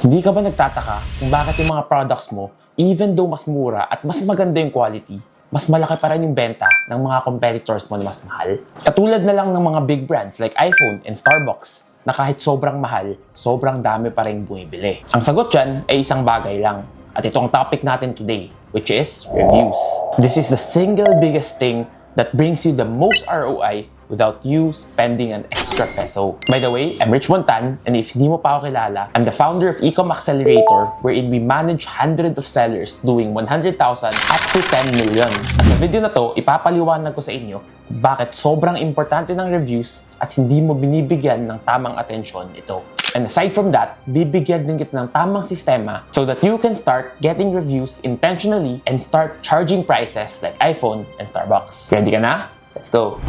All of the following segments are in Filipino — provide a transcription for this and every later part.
Hindi ka ba nagtataka kung bakit yung mga products mo, even though mas mura at mas maganda yung quality, mas malaki pa rin yung benta ng mga competitors mo na mas mahal? Katulad na lang ng mga big brands like iPhone and Starbucks na kahit sobrang mahal, sobrang dami pa rin bumibili. Ang sagot dyan ay isang bagay lang. At ito ang topic natin today, which is reviews. This is the single biggest thing that brings you the most ROI without you spending an extra peso. By the way, I'm Rich Montan, and if hindi mo pa ako kilala, I'm the founder of Ecom Accelerator, wherein we manage hundreds of sellers doing 100,000 up to 10 million. At sa video na to, ipapaliwanag ko sa inyo kung bakit sobrang importante ng reviews at hindi mo binibigyan ng tamang atensyon ito. And aside from that, bibigyan din kita ng tamang sistema so that you can start getting reviews intentionally and start charging prices like iPhone and Starbucks. Ready ka na? Let's go!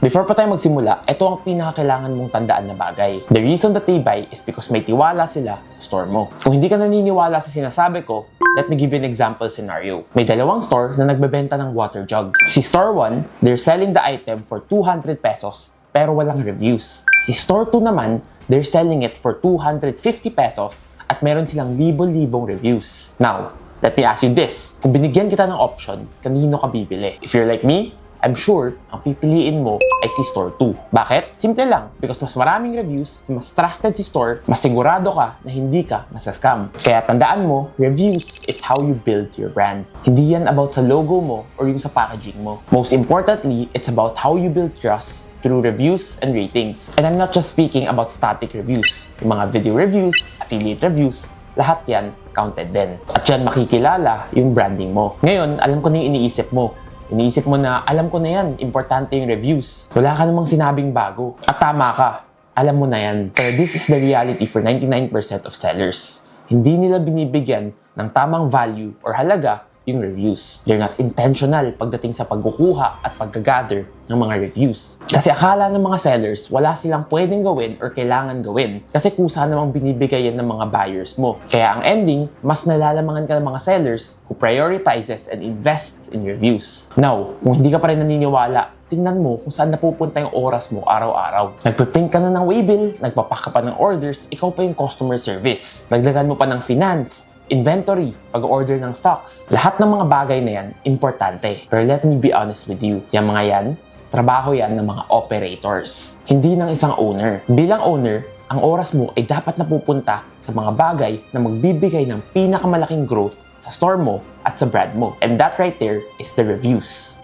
Before pa tayo magsimula, ito ang pinakakailangan mong tandaan na bagay. The reason that they buy is because may tiwala sila sa store mo. Kung hindi ka naniniwala sa sinasabi ko, let me give you an example scenario. May dalawang store na nagbebenta ng water jug. Si Store 1, they're selling the item for 200 pesos pero walang reviews. Si Store 2 naman, they're selling it for 250 pesos at meron silang libo-libong reviews. Now, let me ask you this. Kung binigyan kita ng option, kanino ka bibili? If you're like me, I'm sure ang pipiliin mo ay si Store 2. Bakit? Simple lang. Because mas maraming reviews, mas trusted si store, mas sigurado ka na hindi ka masascam. Kaya tandaan mo, reviews is how you build your brand. Hindi yan about sa logo mo or yung sa packaging mo. Most importantly, it's about how you build trust through reviews and ratings. And I'm not just speaking about static reviews. Yung mga video reviews, affiliate reviews, lahat yan counted din. At yan makikilala yung branding mo. Ngayon, alam ko na yung iniisip mo. Iniisip mo na, alam ko na yan, importante yung reviews. Wala ka namang sinabing bago. At tama ka, alam mo na yan. Pero this is the reality for 99% of sellers. Hindi nila binibigyan ng tamang value or halaga yung reviews. They're not intentional pagdating sa pagkukuha at paggagather ng mga reviews. Kasi akala ng mga sellers, wala silang pwedeng gawin or kailangan gawin. Kasi kusa namang binibigay yan ng mga buyers mo. Kaya ang ending, mas nalalamangan ka ng mga sellers who prioritizes and invests in reviews. Now, kung hindi ka pa rin naniniwala, tingnan mo kung saan napupunta yung oras mo araw-araw. Nagpiprint ka na ng waybill, nagpapack ka pa ng orders, ikaw pa yung customer service. Dagdagan mo pa ng finance, inventory, pag-order ng stocks. Lahat ng mga bagay na yan, importante. Pero let me be honest with you, yung mga yan, trabaho yan ng mga operators. Hindi ng isang owner. Bilang owner, ang oras mo ay dapat napupunta sa mga bagay na magbibigay ng pinakamalaking growth sa store mo at sa brand mo. And that right there is the reviews.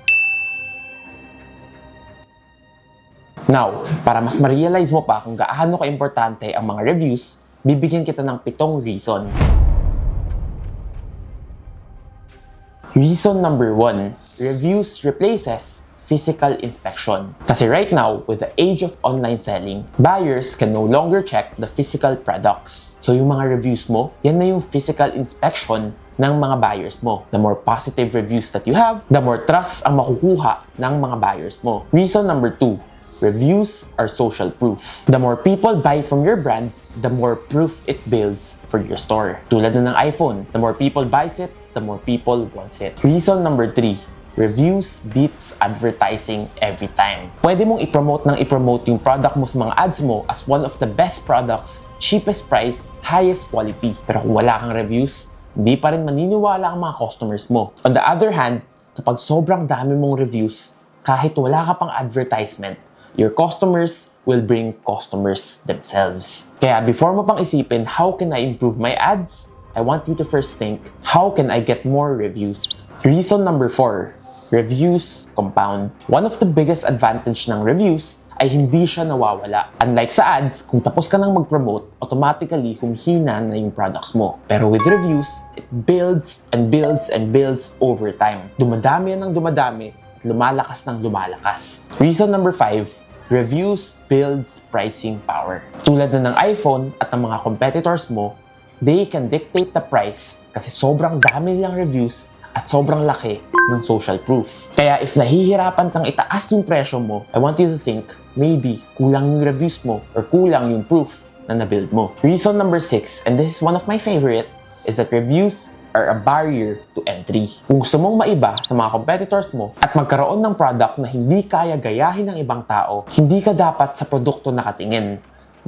Now, para mas ma-realize mo pa kung gaano ka-importante ang mga reviews, bibigyan kita ng 7 reason. Reason number 1, reviews replaces physical inspection. Kasi right now, with the age of online selling, buyers can no longer check the physical products. So yung mga reviews mo, yan na yung physical inspection ng mga buyers mo. The more positive reviews that you have, the more trust ang makukuha ng mga buyers mo. Reason number 2, reviews are social proof. The more people buy from your brand, the more proof it builds for your store. Tulad na ng iPhone, the more people buys it, the more people wants it. Reason number 3, reviews beats advertising every time. Pwede mong i-promote yung product mo sa mga ads mo as one of the best products, cheapest price, highest quality. Pero kung wala kang reviews, hindi pa rin maniniwala ang mga customers mo. On the other hand, kapag sobrang dami mong reviews, kahit wala ka pang advertisement, your customers will bring customers themselves. Kaya before mo pang isipin, how can I improve my ads? I want you to first think, how can I get more reviews? Reason number 4, reviews compound. One of the biggest advantage ng reviews ay hindi siya nawawala. Unlike sa ads, kung tapos ka nang mag-promote, automatically humihina na yung products mo. Pero with reviews, it builds and builds and builds over time. Dumadami yan ng dumadami at lumalakas ng lumalakas. Reason number 5, reviews builds pricing power. Tulad na ng iPhone at ng mga competitors mo, they can dictate the price kasi sobrang dami nilang reviews at sobrang laki ng social proof. Kaya if nahihirapan kang itaas yung presyo mo, I want you to think, maybe kulang yung reviews mo or kulang yung proof na na-build mo. Reason number 6, and this is one of my favorite, is that reviews are a barrier to entry. Kung gusto mong maiba sa mga competitors mo at magkaroon ng product na hindi kaya gayahin ng ibang tao, hindi ka dapat sa produkto nakatingin.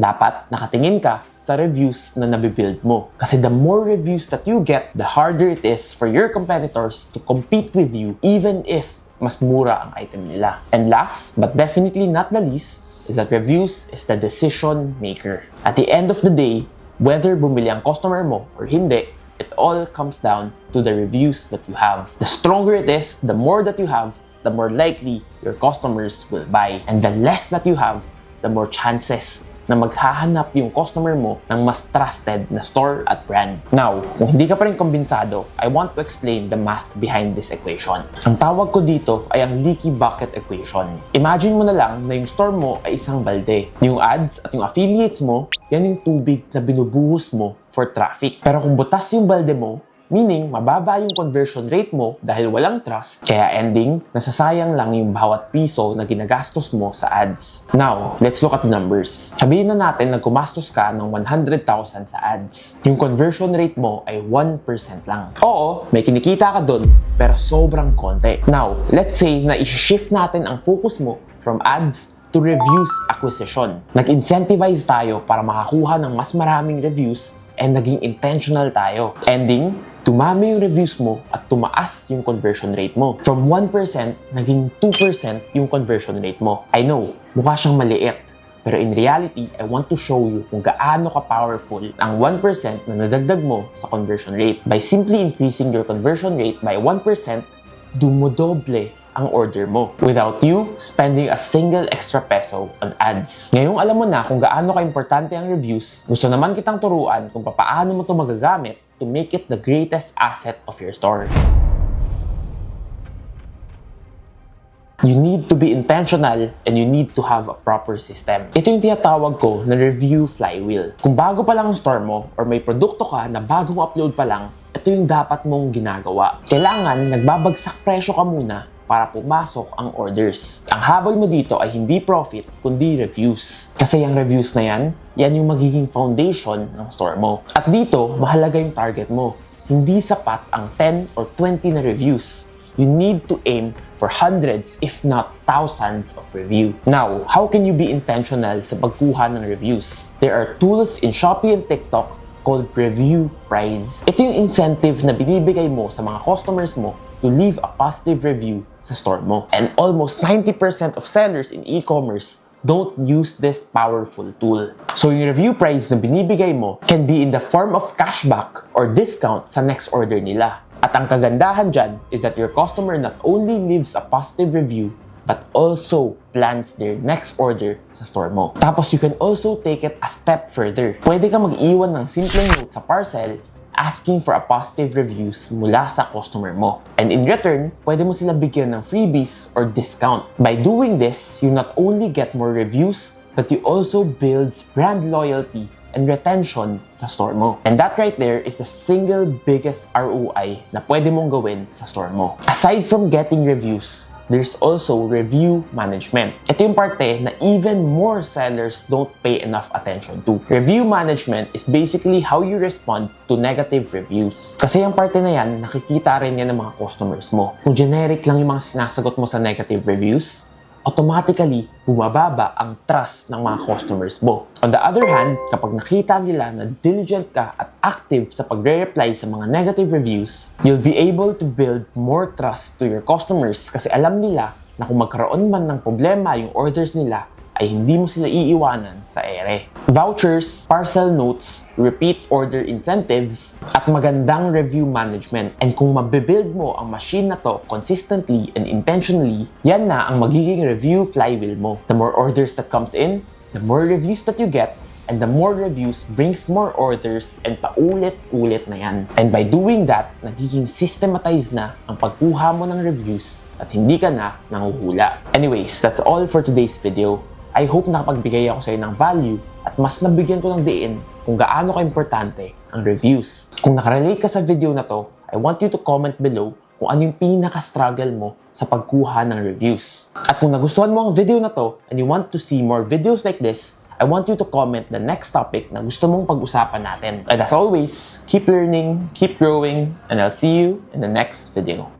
dapat nakatingin ka sa reviews na nabibuild mo. Kasi the more reviews that you get, the harder it is for your competitors to compete with you even if mas mura ang item nila. And last, but definitely not the least, is that reviews is the decision maker. At the end of the day, whether bumili ang customer mo or hindi, it all comes down to the reviews that you have. The stronger it is, the more that you have, the more likely your customers will buy. And the less that you have, the more chances na maghahanap yung customer mo ng mas trusted na store at brand. Now, kung hindi ka pa rin kumbensado, I want to explain the math behind this equation. Ang tawag ko dito ay ang leaky bucket equation. Imagine mo na lang na yung store mo ay isang balde. Yung ads at yung affiliates mo, yan yung tubig na binubuhos mo for traffic. Pero kung butas yung balde mo, meaning, mababa yung conversion rate mo dahil walang trust, kaya ending, nasasayang lang yung bawat piso na ginagastos mo sa ads. Now, let's look at the numbers. Sabihin na natin na gumastos ka ng 100,000 sa ads. Yung conversion rate mo ay 1% lang. Oo, may kinikita ka dun, pero sobrang konti. Now, let's say na i-shift natin ang focus mo from ads to reviews acquisition. Nag-incentivize tayo para makakuha ng mas maraming reviews and naging intentional tayo. Ending, tumami yung reviews mo at tumaas yung conversion rate mo. From 1%, naging 2% yung conversion rate mo. I know, mukha siyang maliit. Pero in reality, I want to show you kung gaano ka-powerful ang 1% na nadagdag mo sa conversion rate. By simply increasing your conversion rate by 1%, dumodoble ang order mo without you spending a single extra peso on ads. Ngayong alam mo na kung gaano ka-importante ang reviews, gusto naman kitang turuan kung paano mo ito magagamit to make it the greatest asset of your store. You need to be intentional and you need to have a proper system. Ito yung tinatawag ko na review flywheel. Kung bago pa lang ang store mo or may produkto ka na bagong upload pa lang, ito yung dapat mong ginagawa. Kailangan nagbabagsak presyo ka muna para pumasok ang orders. Ang habol mo dito ay hindi profit, kundi reviews. Kasi yung reviews na yan yung magiging foundation ng store mo. At dito, mahalaga yung target mo. Hindi sapat ang 10 or 20 na reviews. You need to aim for hundreds, if not thousands of reviews. Now, how can you be intentional sa pagkuha ng reviews? There are tools in Shopee and TikTok called Review Prize. Ito yung incentive na binibigay mo sa mga customers mo to leave a positive review sa store mo. And almost 90% of sellers in e-commerce don't use this powerful tool. So yung review price na binibigay mo can be in the form of cashback or discount sa next order nila. At ang kagandahan dyan is that your customer not only leaves a positive review, but also plans their next order sa store mo. Tapos you can also take it a step further. Pwede ka mag-iwan ng simpleng note sa parcel asking for a positive reviews mula sa customer mo. And in return, pwede mo sila bigyan ng freebies or discount. By doing this, you not only get more reviews, but you also builds brand loyalty and retention sa store mo. And that right there is the single biggest ROI na pwede mong gawin sa store mo. Aside from getting reviews, there's also review management. Ito yung parte na even more sellers don't pay enough attention to. Review management is basically how you respond to negative reviews. Kasi yung parte na yan, nakikita rin yan ng mga customers mo. Kung generic lang yung mga sinasagot mo sa negative reviews, automatically, bumababa ang trust ng mga customers mo. On the other hand, kapag nakita nila na diligent ka at active sa pagre-reply sa mga negative reviews, you'll be able to build more trust to your customers kasi alam nila na kung magkaroon man ng problema yung orders nila, ay hindi mo sila iiwanan sa ere. Vouchers, parcel notes, repeat order incentives, at magandang review management. And kung mabibuild mo ang machine na to consistently and intentionally, yan na ang magiging review flywheel mo. The more orders that comes in, the more reviews that you get, and the more reviews brings more orders and paulit-ulit na yan. And by doing that, nagiging systematized na ang pagkuha mo ng reviews at hindi ka na nanguhula. Anyways, that's all for today's video. I hope nakapagbigay ako sa iyo ng value at mas nabigyan ko ng diin kung gaano ka-importante ang reviews. Kung nakarelate ka sa video na to, I want you to comment below kung ano yung pinaka-struggle mo sa pagkuha ng reviews. At kung nagustuhan mo ang video na to and you want to see more videos like this, I want you to comment the next topic na gusto mong pag-usapan natin. And as always, keep learning, keep growing, and I'll see you in the next video.